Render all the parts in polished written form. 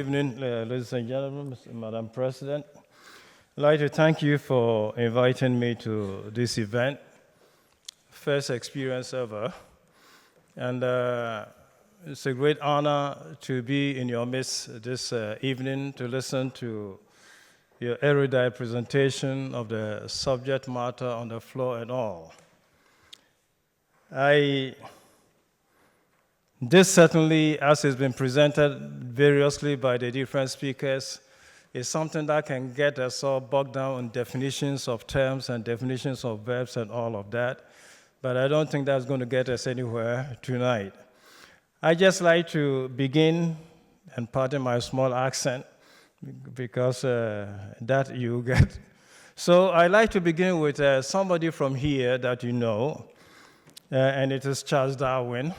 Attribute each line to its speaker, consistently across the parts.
Speaker 1: evening, ladies and gentlemen, Madam President. I'd like to thank you for inviting me to this event. First experience ever. And it's a great honor to be in your midst this evening to listen to your erudite presentation of the subject matter on the floor and all. This certainly, as it's been presented variously by the different speakers, is something that can get us all bogged down in definitions of terms and definitions of verbs and all of that, but I don't think that's going to get us anywhere tonight. I'd just like to begin, and pardon my small accent, because that you get. So I'd like to begin with somebody from here that you know, and it is Charles Darwin.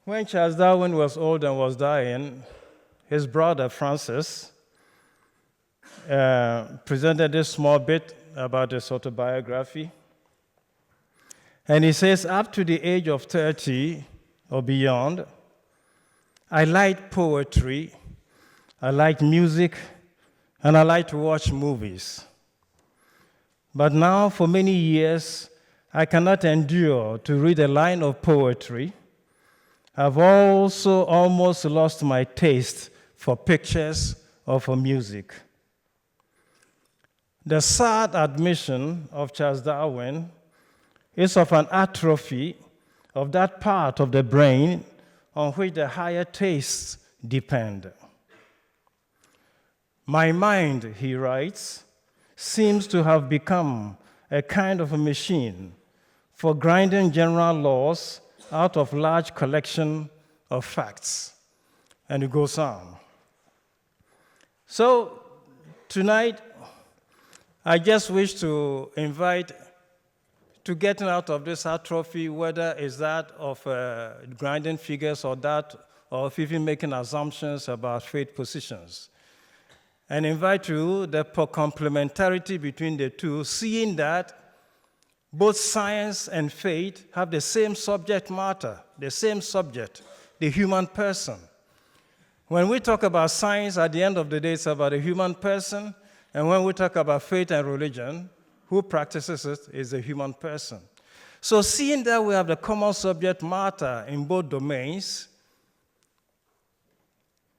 Speaker 1: When Charles Darwin was old and was dying, his brother Francis presented this small bit about his autobiography. And he says, up to the age of 30 or beyond, I liked poetry, I liked music, and I liked to watch movies. But now, for many years, I cannot endure to read a line of poetry. I've also almost lost my taste for pictures or for music. The sad admission of Charles Darwin is of an atrophy of that part of the brain on which the higher tastes depend. My mind, he writes, seems to have become a kind of a machine for grinding general laws out of large collection of facts. And it goes on. So tonight, I just wish to invite to getting out of this atrophy, whether it's that of grinding figures or that of even making assumptions about faith positions. And invite you the complementarity between the two, seeing that both science and faith have the same subject matter, the same subject, the human person. When we talk about science, at the end of the day, it's about the human person. And when we talk about faith and religion, who practices it is the human person. So seeing that we have the common subject matter in both domains,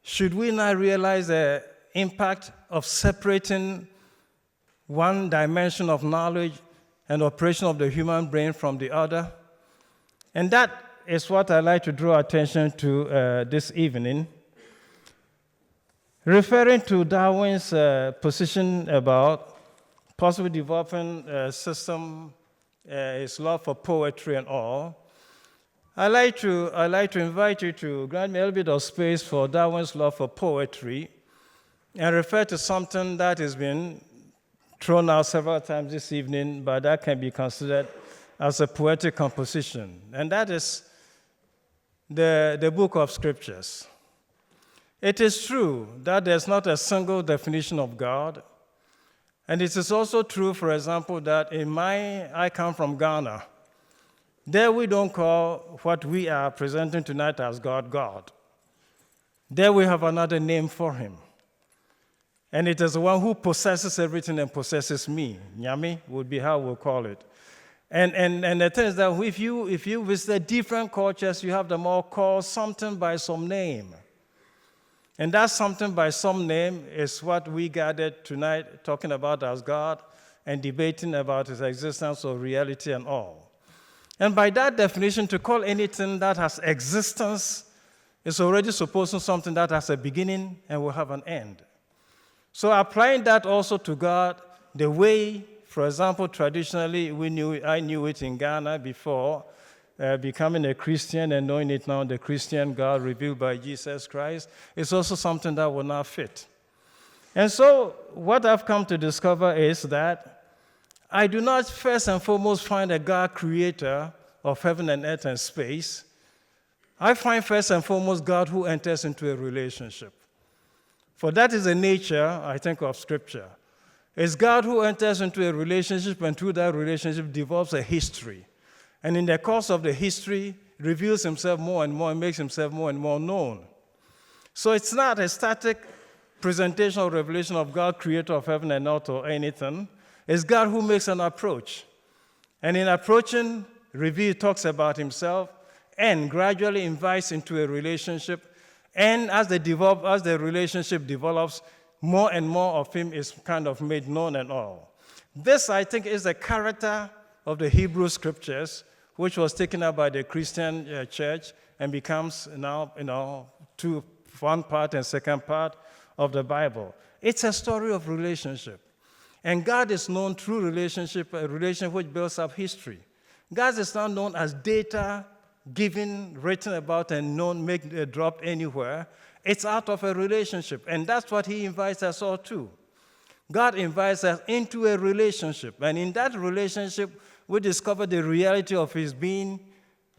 Speaker 1: should we not realize the impact of separating one dimension of knowledge and operation of the human brain from the other? And that is what I'd like to draw attention to this evening. Referring to Darwin's position about possibly developing a system, his love for poetry and all, I'd like to invite you to grant me a little bit of space for Darwin's love for poetry and refer to something that has been thrown out several times this evening, but that can be considered as a poetic composition, and that is the book of scriptures. It is true that there's not a single definition of God, and it is also true, for example, that I come from Ghana. There we don't call what we are presenting tonight as God, God. There we have another name for him. And it is the one who possesses everything and possesses me. Nyame would be how we'll call it. And the thing is that if you visit different cultures, you have them all called something by some name. And that something by some name is what we gathered tonight talking about as God and debating about his existence or reality and all. And by that definition, to call anything that has existence is already supposing something that has a beginning and will have an end. So applying that also to God, the way, for example, traditionally I knew it in Ghana before becoming a Christian and knowing it now, the Christian God revealed by Jesus Christ, is also something that will not fit. And so what I've come to discover is that I do not first and foremost find a God creator of heaven and earth and space. I find first and foremost God who enters into a relationship. For that is the nature, I think, of Scripture. It's God who enters into a relationship, and through that relationship develops a history. And in the course of the history, reveals himself more and more and makes himself more and more known. So it's not a static presentation or revelation of God, creator of heaven and earth or anything. It's God who makes an approach. And in approaching, Reveal talks about himself and gradually invites into a relationship. And as the relationship develops, more and more of him is kind of made known and all. This, I think, is the character of the Hebrew scriptures, which was taken up by the Christian church and becomes now, one part and second part of the Bible. It's a story of relationship. And God is known through relationship, a relationship which builds up history. God is not known as data given, written about, and known, dropped anywhere. It's out of a relationship. And that's what he invites us all to. God invites us into a relationship. And in that relationship, we discover the reality of his being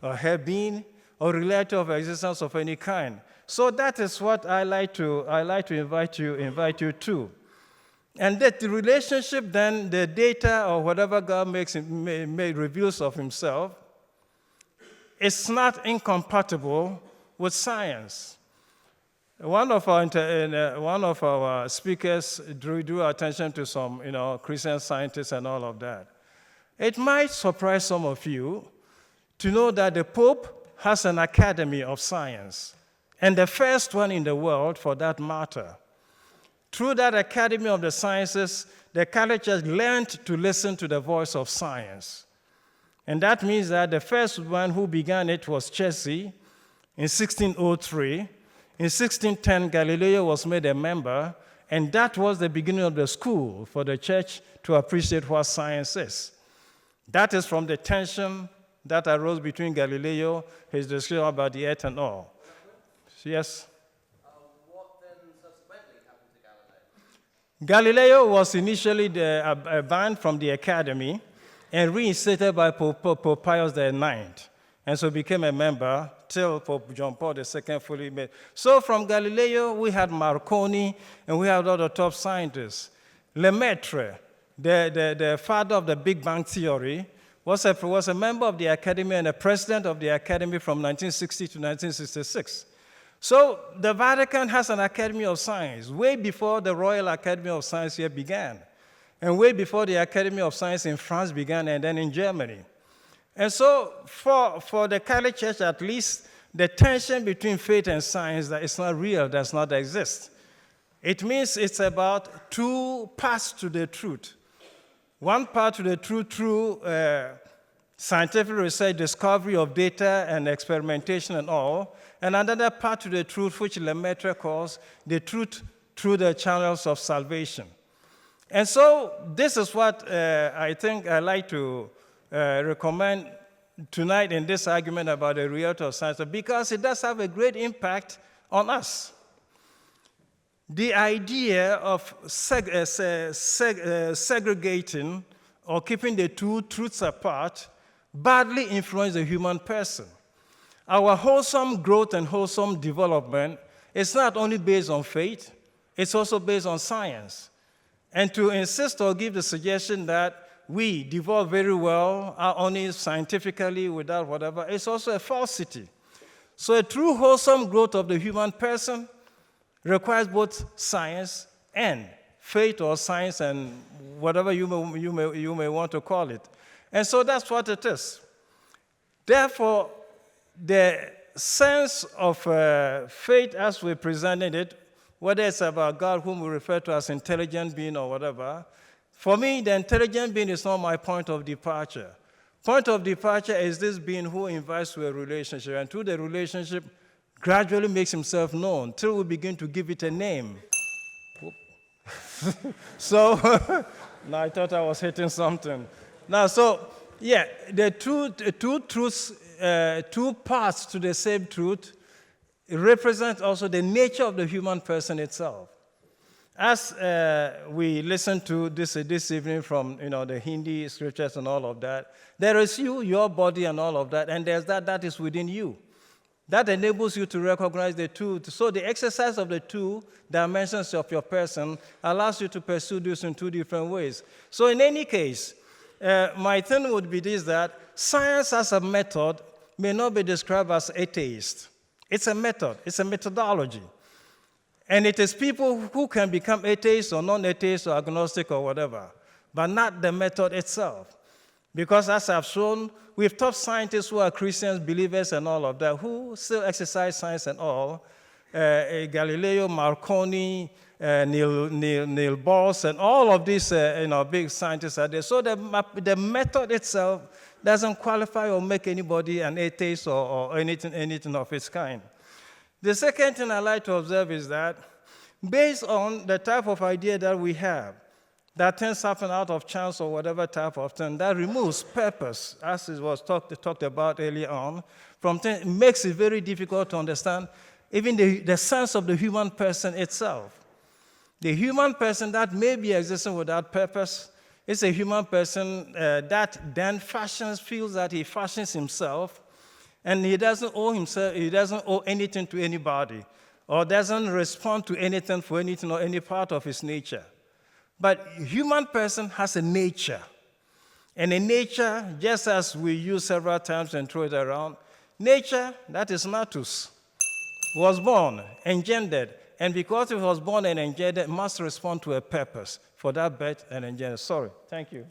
Speaker 1: or her being, or reality of existence of any kind. So that is what I like to invite you to. And that the relationship, then, the data or whatever God reveals of himself, is not incompatible with science. One of our speakers drew attention to some, Christian scientists and all of that. It might surprise some of you to know that the Pope has an Academy of Science, and the first one in the world for that matter. Through that Academy of the Sciences, the Catholic Church learned to listen to the voice of science. And that means that the first one who began it was Chelsea in 1603. In 1610, Galileo was made a member, and that was the beginning of the school for the church to appreciate what science is. That is from the tension that arose between Galileo, his description about the earth and all. Yes?
Speaker 2: What then subsequently happened to Galileo?
Speaker 1: Galileo was initially banned from the academy and reinstated by Pope Pius IX, and so became a member till Pope John Paul II fully made. So from Galileo, we had Marconi, and we had other top scientists. Lemaitre, the father of the Big Bang theory, was a member of the academy and a president of the academy from 1960 to 1966. So the Vatican has an Academy of Science way before the Royal Academy of Science here began, and way before the Academy of Science in France began, and then in Germany. And so for the Catholic Church, at least, the tension between faith and science that is not real, does not exist. It means it's about two paths to the truth. One part to the truth through scientific research, discovery of data and experimentation and all, and another part to the truth, which Lemaitre calls the truth through the channels of salvation. And so this is what I think I like to recommend tonight in this argument about the reality of science, because it does have a great impact on us. The idea of segregating or keeping the two truths apart badly influences the human person. Our wholesome growth and wholesome development is not only based on faith, it's also based on science. And to insist or give the suggestion that we develop very well only scientifically without whatever, is also a falsity. So a true wholesome growth of the human person requires both science and faith, or science and whatever you may want to call it. And so that's what it is. Therefore, the sense of faith as we presented it, whether it's about God, whom we refer to as intelligent being or whatever, for me, the intelligent being is not my point of departure. Point of departure is this being who invites to a relationship, and through the relationship, gradually makes himself known till we begin to give it a name. So, now I thought I was hitting something. Now, so, yeah, the two truths, two paths to the same truth, represent also the nature of the human person itself. As we listen to this evening from the Hindi scriptures and all of that, there is you, your body and all of that, and there's that is within you. That enables you to recognize the two. So the exercise of the two dimensions of your person allows you to pursue this in two different ways. So in any case, my thing would be this, that science as a method may not be described as atheist. It's a method. It's a methodology. And it is people who can become atheists or non-atheists or agnostic or whatever, but not the method itself. Because as I've shown, we've taught scientists who are Christians, believers, and all of that, who still exercise science and all. Galileo, Marconi, Neil Bohr, and all of these big scientists are there. So the method itself doesn't qualify or make anybody an atheist or anything of its kind. The second thing I like to observe is that based on the type of idea that we have, that things happen out of chance or whatever type of thing, that removes purpose, as it was talked about earlier on, it makes it very difficult to understand even the sense of the human person itself. The human person that may be existing without purpose is a human person that then feels that he fashions himself, and he doesn't owe anything to anybody, or doesn't respond to anything for anything or any part of his nature. But human person has a nature. And a nature, just as we use several times and throw it around, nature, that is natus, was born, engendered, and because it was born and engendered, it must respond to a purpose for that birth and engender. Sorry, thank you.